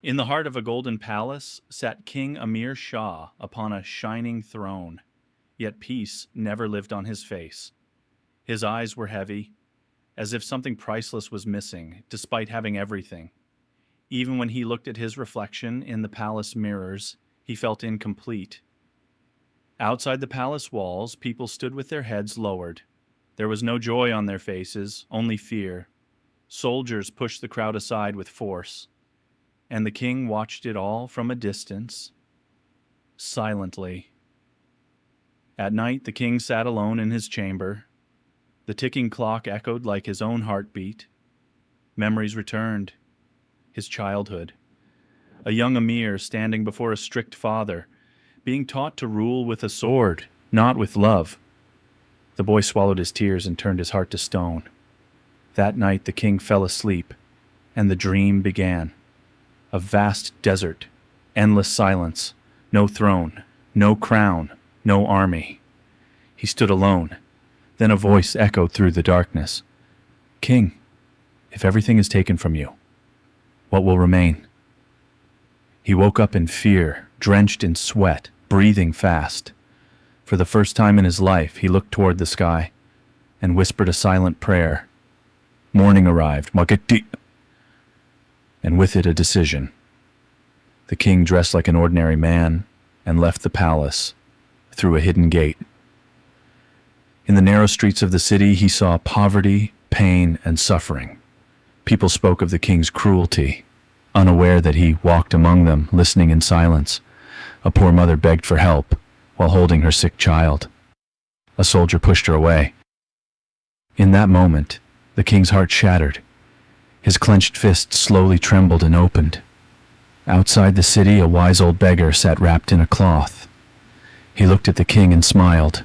In the heart of a golden palace sat King Amir Shah upon a shining throne, yet peace never lived on his face. His eyes were heavy, as if something priceless was missing, despite having everything. Even when he looked at his reflection in the palace mirrors, he felt incomplete. Outside the palace walls, people stood with their heads lowered. There was no joy on their faces, only fear. Soldiers pushed the crowd aside with force, and the king watched it all from a distance, silently. At night, the king sat alone in his chamber. The ticking clock echoed like his own heartbeat. Memories returned. His childhood. A young Amir standing before a strict father, being taught to rule with a sword, not with love. The boy swallowed his tears and turned his heart to stone. That night the king fell asleep, and the dream began. A vast desert, endless silence, no throne, no crown, no army. He stood alone. Then a voice echoed through the darkness. "King, if everything is taken from you, what will remain?" He woke up in fear, drenched in sweat, breathing fast. For the first time in his life, he looked toward the sky and whispered a silent prayer. Morning arrived, and with it a decision. The king dressed like an ordinary man and left the palace through a hidden gate. In the narrow streets of the city, he saw poverty, pain, and suffering. People spoke of the king's cruelty, unaware that he walked among them, listening in silence. A poor mother begged for help while holding her sick child. A soldier pushed her away. In that moment, the king's heart shattered. His clenched fist slowly trembled and opened. Outside the city, a wise old beggar sat wrapped in a cloth. He looked at the king and smiled.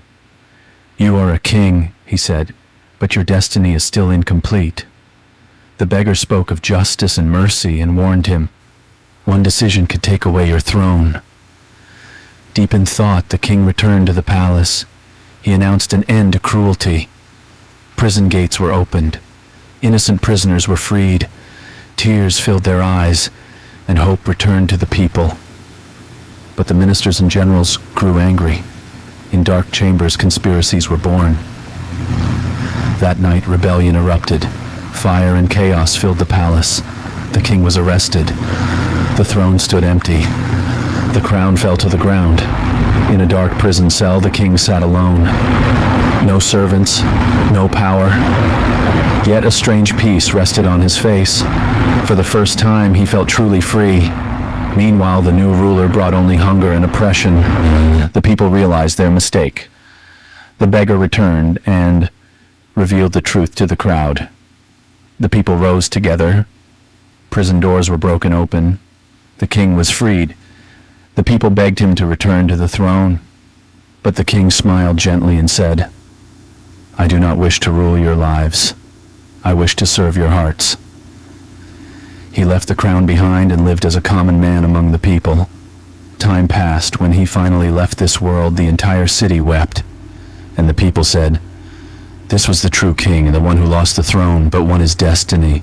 "You are a king," he said, "but your destiny is still incomplete." The beggar spoke of justice and mercy and warned him, "One decision could take away your throne." Deep in thought, the king returned to the palace. He announced an end to cruelty. Prison gates were opened. Innocent prisoners were freed. Tears filled their eyes, and hope returned to the people. But the ministers and generals grew angry. In dark chambers, conspiracies were born. That night, rebellion erupted. Fire and chaos filled the palace. The king was arrested. The throne stood empty. The crown fell to the ground. In a dark prison cell, the king sat alone. No servants, no power. Yet a strange peace rested on his face. For the first time, he felt truly free. Meanwhile, the new ruler brought only hunger and oppression. The people realized their mistake. The beggar returned and revealed the truth to the crowd. The people rose together. Prison doors were broken open. The king was freed. The people begged him to return to the throne. But the king smiled gently and said, "I do not wish to rule your lives. I wish to serve your hearts." He left the crown behind and lived as a common man among the people. Time passed. When he finally left this world, the entire city wept. And the people said, "This was the true king, and the one who lost the throne, but won his destiny."